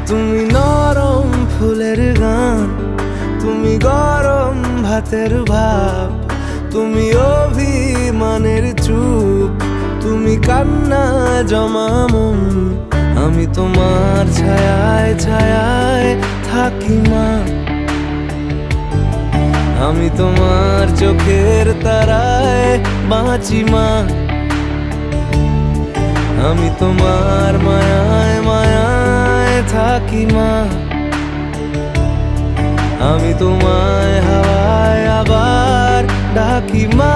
তুমি নরম ফুলের গান, তুমি গরম ভাতের ভাব, তুমি অভিমানের চুপ, তুমি কান্না জমা মন। আমি তোমার ছায়ায় ছায়ায় থাকি মা, আমি তোমার চোখের তারায় বাঁচি মা, আমি তোমার মায়ায় মায়ায় থাকি মা, আমি তোমায় হাওয়ায় আবার ডাকি মা।